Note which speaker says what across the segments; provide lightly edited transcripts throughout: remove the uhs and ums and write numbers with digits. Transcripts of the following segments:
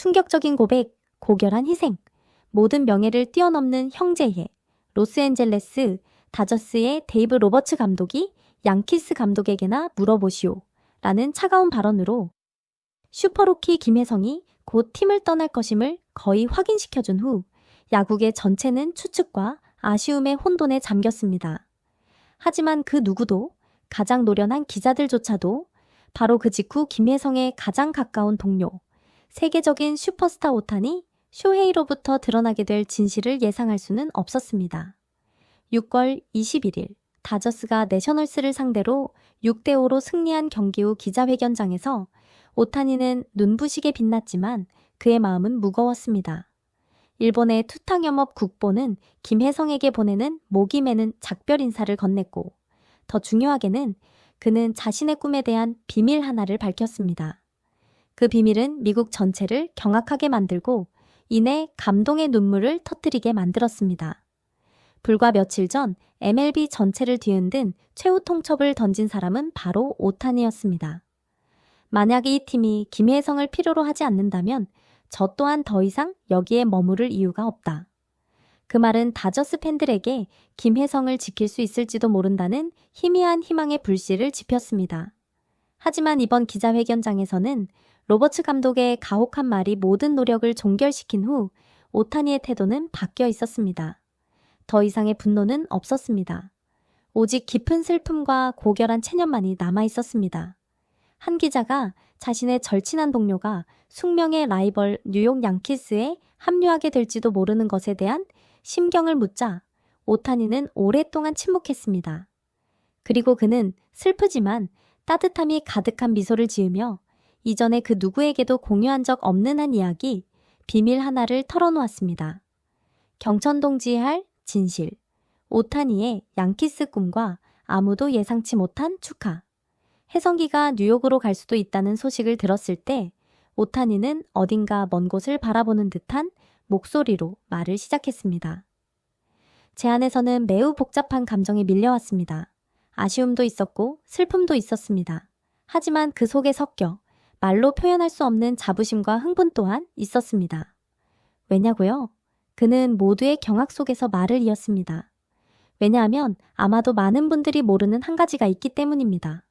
Speaker 1: 충격적인 고백, 고결한 희생, 모든 명예를 뛰어넘는 형제의 로스앤젤레스 다저스의 데이브 로버츠 감독이 양키스 감독에게나 물어보시오 라는 차가운 발언으로 슈퍼루키 김혜성이 곧 팀을 떠날 것임을 거의 확인시켜준 후 야구계 전체는 추측과 아쉬움의 혼돈에 잠겼습니다. 하지만 그 누구도 가장 노련한 기자들조차도 바로 그 직후 김혜성의 가장 가까운 동료, 세계적인 슈퍼스타 오타니 쇼헤이로부터 드러나게 될 진실을 예상할 수는 없었습니다. 6월 21일 다저스가 내셔널스를 상대로 6대5로 승리한 경기 후 기자회견장에서 오타니는 눈부시게 빛났지만 그의 마음은 무거웠습니다. 일본의 투탕여법 국보는 김혜성에게 보내는 목이 매는 작별 인사를 건넸고 더 중요하게는 그는 자신의 꿈에 대한 비밀 하나를 밝혔습니다. 그 비밀은 미국 전체를 경악하게 만들고 이내 감동의 눈물을 터뜨리게 만들었습니다. 불과 며칠 전 MLB 전체를 뒤흔든 최후 통첩을 던진 사람은 바로 오타니였습니다. 만약 이 팀이 김혜성을 필요로 하지 않는다면 저 또한 더 이상 여기에 머무를 이유가 없다. 그 말은 다저스 팬들에게 김혜성을 지킬 수 있을지도 모른다는 희미한 희망의 불씨를 지폈습니다. 하지만 이번 기자회견장에서는 로버츠 감독의 가혹한 말이 모든 노력을 종결시킨 후 오타니의 태도는 바뀌어 있었습니다. 더 이상의 분노는 없었습니다. 오직 깊은 슬픔과 고결한 체념만이 남아 있었습니다. 한 기자가 자신의 절친한 동료가 숙명의 라이벌 뉴욕 양키스에 합류하게 될지도 모르는 것에 대한 심경을 묻자 오타니는 오랫동안 침묵했습니다. 그리고 그는 슬프지만 따뜻함이 가득한 미소를 지으며 이전에 그 누구에게도 공유한 적 없는 한 이야기, 비밀 하나를 털어놓았습니다. 경천동지에 할 진실, 오타니의 양키스 꿈과 아무도 예상치 못한 축하. 혜성기가 뉴욕으로 갈 수도 있다는 소식을 들었을 때 오타니는 어딘가 먼 곳을 바라보는 듯한 목소리로 말을 시작했습니다. 제 안에서는 매우 복잡한 감정이 밀려왔습니다. 아쉬움도 있었고 슬픔도 있었습니다. 하지만 그 속에 섞여 말로 표현할 수 없는 자부심과 흥분 또한 있었습니다. 왜냐고요? 그는 모두의 경악 속에서 말을 이었습니다. 왜냐하면 아마도 많은 분들이 모르는 한 가지가 있기 때문입니다.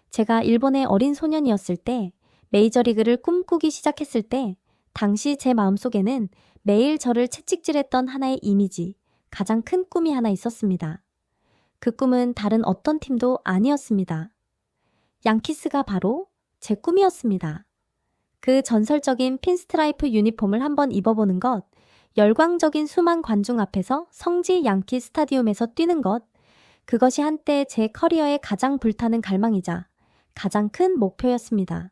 Speaker 1: 제가 일본의 어린 소년이었을 때 메이저리그를 꿈꾸기 시작했을 때 당시 제 마음속에는 매일 저를 채찍질했던 하나의 이미지, 가장 큰 꿈이 하나 있었습니다. 그 꿈은 다른 어떤 팀도 아니었습니다. 양키스가 바로 제 꿈이었습니다. 그 전설적인 핀스트라이프 유니폼을 한번 입어보는 것, 열광적인 수만 관중 앞에서 성지 양키 스타디움에서 뛰는 것, 그것이 한때 제 커리어의 가장 불타는 갈망이자 가장 큰 목표였습니다.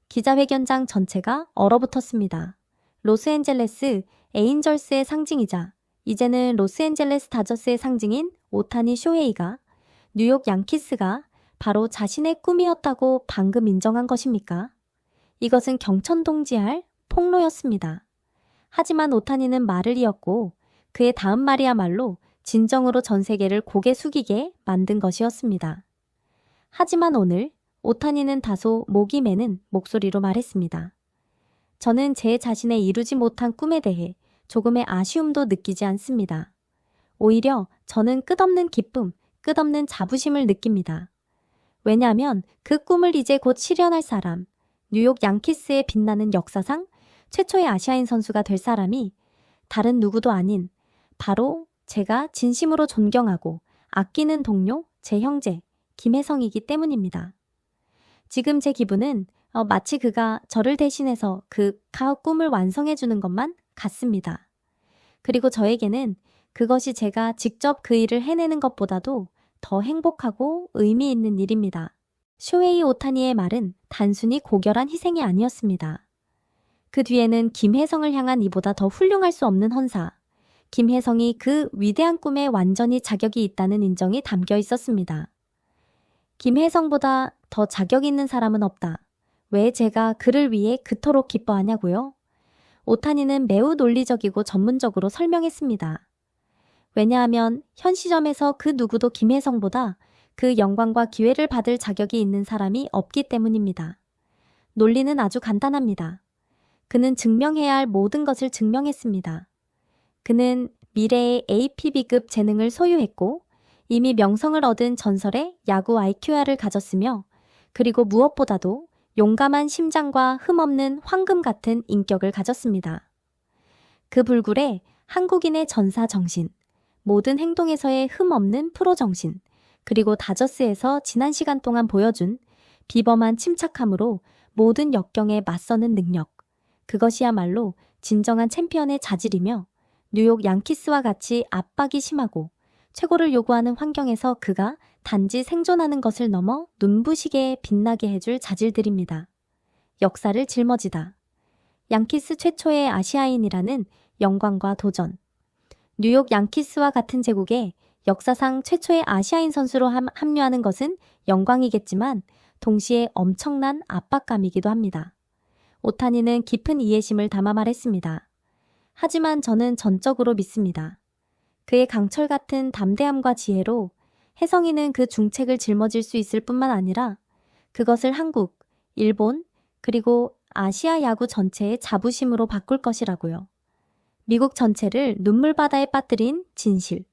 Speaker 1: 기자회견장 전체가 얼어붙었습니다. 로스앤젤레스 에인절스의 상징이자 이제는 로스앤젤레스 다저스의 상징인 오타니 쇼헤이가 뉴욕 양키스가 바로 자신의 꿈이었다고 방금 인정한 것입니까? 이것은 경천동지할 폭로였습니다. 하지만 오타니는 말을 이었고 그의 다음 말이야말로 진정으로 전 세계를 고개 숙이게 만든 것이었습니다. 하지만 오늘 오타니는 다소 목이 매는 목소리로 말했습니다. 저는 제 자신의 이루지 못한 꿈에 대해 조금의 아쉬움도 느끼지 않습니다. 오히려 저는 끝없는 기쁨, 끝없는 자부심을 느낍니다. 왜냐하면 그 꿈을 이제 곧 실현할 사람, 뉴욕 양키스의 빛나는 역사상 최초의 아시아인 선수가 될 사람이 다른 누구도 아닌 바로 제가 진심으로 존경하고 아끼는 동료, 제 형제, 김혜성이기 때문입니다. 지금 제 기분은 마치 그가 저를 대신해서 그 꿈을 완성해 주는 것만 같습니다. 그리고 저에게는 그것이 제가 직접 그 일을 해내는 것보다도 더 행복하고 의미 있는 일입니다. 쇼헤이 오타니의 말은 단순히 고결한 희생이 아니었습니다. 그 뒤에는 김혜성을 향한 이보다 더 훌륭할 수 없는 헌사, 김혜성이 그 위대한 꿈에 완전히 자격이 있다는 인정이 담겨 있었습니다. 김혜성보다 더 자격 있는 사람은 없다. 왜 제가 그를 위해 그토록 기뻐하냐고요? 오타니는 매우 논리적이고 전문적으로 설명했습니다. 왜냐하면 현 시점에서 그 누구도 김혜성보다 그 영광과 기회를 받을 자격이 있는 사람이 없기 때문입니다. 논리는 아주 간단합니다. 그는 증명해야 할 모든 것을 증명했습니다. 그는 미래의 APB급 재능을 소유했고 이미 명성을 얻은 전설의 야구 IQR을 가졌으며 그리고 무엇보다도 용감한 심장과 흠없는 황금 같은 인격을 가졌습니다. 그 불굴에 한국인의 전사 정신, 모든 행동에서의 흠없는 프로 정신, 그리고 다저스에서 지난 시간 동안 보여준 비범한 침착함으로 모든 역경에 맞서는 능력, 그것이야말로 진정한 챔피언의 자질이며 뉴욕 양키스와 같이 압박이 심하고 최고를 요구하는 환경에서 그가 단지 생존하는 것을 넘어 눈부시게 빛나게 해줄 자질들입니다. 역사를 짊어지다. 양키스 최초의 아시아인이라는 영광과 도전. 뉴욕 양키스와 같은 제국에 역사상 최초의 아시아인 선수로 합류하는 것은 영광이겠지만 동시에 엄청난 압박감이기도 합니다. 오타니는 깊은 이해심을 담아 말했습니다. 하지만 저는 전적으로 믿습니다. 그의 강철 같은 담대함과 지혜로 혜성이는 그 중책을 짊어질 수 있을 뿐만 아니라 그것을 한국, 일본, 그리고 아시아 야구 전체의 자부심으로 바꿀 것이라고요. 미국 전체를 눈물바다에 빠뜨린 진실,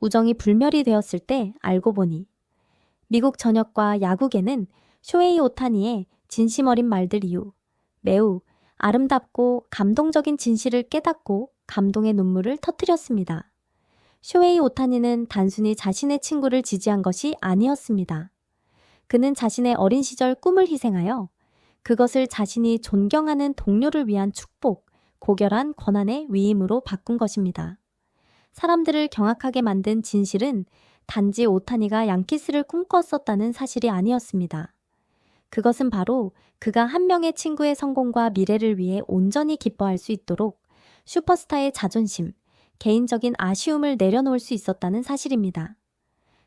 Speaker 1: 우정이 불멸이 되었을 때 알고 보니 미국 전역과 야구계는 쇼헤이 오타니의 진심 어린 말들 이후 매우 아름답고 감동적인 진실을 깨닫고 감동의 눈물을 터뜨렸습니다. 쇼헤이 오타니는 단순히 자신의 친구를 지지한 것이 아니었습니다. 그는 자신의 어린 시절 꿈을 희생하여 그것을 자신이 존경하는 동료를 위한 축복, 고결한 권한의 위임으로 바꾼 것입니다. 사람들을 경악하게 만든 진실은 단지 오타니가 양키스를 꿈꿨었다는 사실이 아니었습니다. 그것은 바로 그가 한 명의 친구의 성공과 미래를 위해 온전히 기뻐할 수 있도록 슈퍼스타의 자존심, 개인적인 아쉬움을 내려놓을 수 있었다는 사실입니다.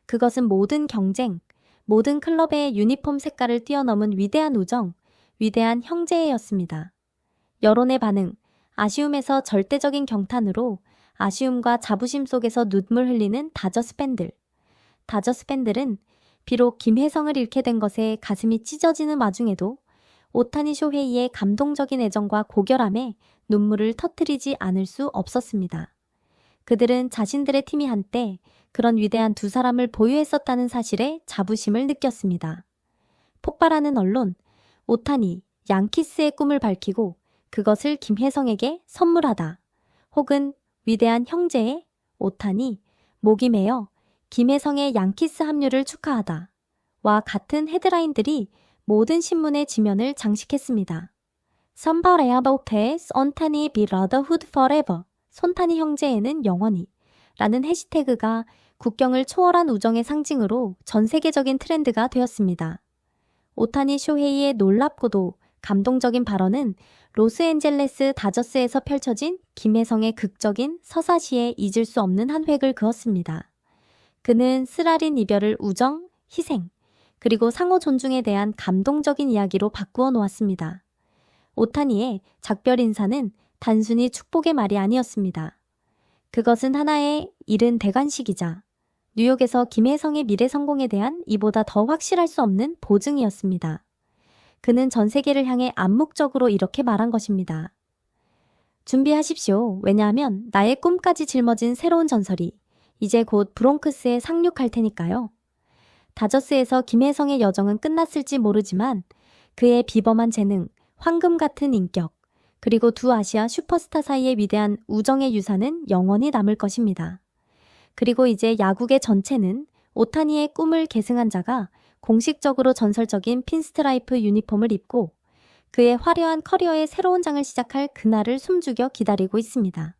Speaker 1: 그것은 모든 경쟁, 모든 클럽의 유니폼 색깔을 뛰어넘은 위대한 우정, 위대한 형제애였습니다. 여론의 반응, 아쉬움에서 절대적인 경탄으로 아쉬움과 자부심 속에서 눈물 흘리는 다저스 팬들. 다저스 팬들은 비록 김혜성을 잃게 된 것에 가슴이 찢어지는 와중에도 오타니 쇼헤이의 감동적인 애정과 고결함에 눈물을 터뜨리지 않을 수 없었습니다. 그들은 자신들의 팀이 한때 그런 위대한 두 사람을 보유했었다는 사실에 자부심을 느꼈습니다. 폭발하는 언론, 오타니, 양키스의 꿈을 밝히고 그것을 김혜성에게 선물하다. 혹은 위대한 형제의 오타니, 목이 메어 김혜성의 양키스 합류를 축하하다. 와 같은 헤드라인들이 모든 신문의 지면을 장식했습니다. Somebody about this, 온타니 brotherhood forever. 손타니 형제에는 영원히 라는 해시태그가 국경을 초월한 우정의 상징으로 전 세계적인 트렌드가 되었습니다. 오타니 쇼헤이의 놀랍고도 감동적인 발언은 로스앤젤레스 다저스에서 펼쳐진 김혜성의 극적인 서사시에 잊을 수 없는 한 획을 그었습니다. 그는 쓰라린 이별을 우정, 희생, 그리고 상호 존중에 대한 감동적인 이야기로 바꾸어 놓았습니다. 오타니의 작별 인사는 단순히 축복의 말이 아니었습니다. 그것은 하나의 이른 대관식이자 뉴욕에서 김혜성의 미래 성공에 대한 이보다 더 확실할 수 없는 보증이었습니다. 그는 전 세계를 향해 암묵적으로 이렇게 말한 것입니다. 준비하십시오. 왜냐하면 나의 꿈까지 짊어진 새로운 전설이 이제 곧 브롱크스에 상륙할 테니까요. 다저스에서 김혜성의 여정은 끝났을지 모르지만 그의 비범한 재능, 황금 같은 인격, 그리고 두 아시아 슈퍼스타 사이의 위대한 우정의 유산은 영원히 남을 것입니다. 그리고 이제 야구계 전체는 오타니의 꿈을 계승한 자가 공식적으로 전설적인 핀스트라이프 유니폼을 입고 그의 화려한 커리어의 새로운 장을 시작할 그날을 숨죽여 기다리고 있습니다.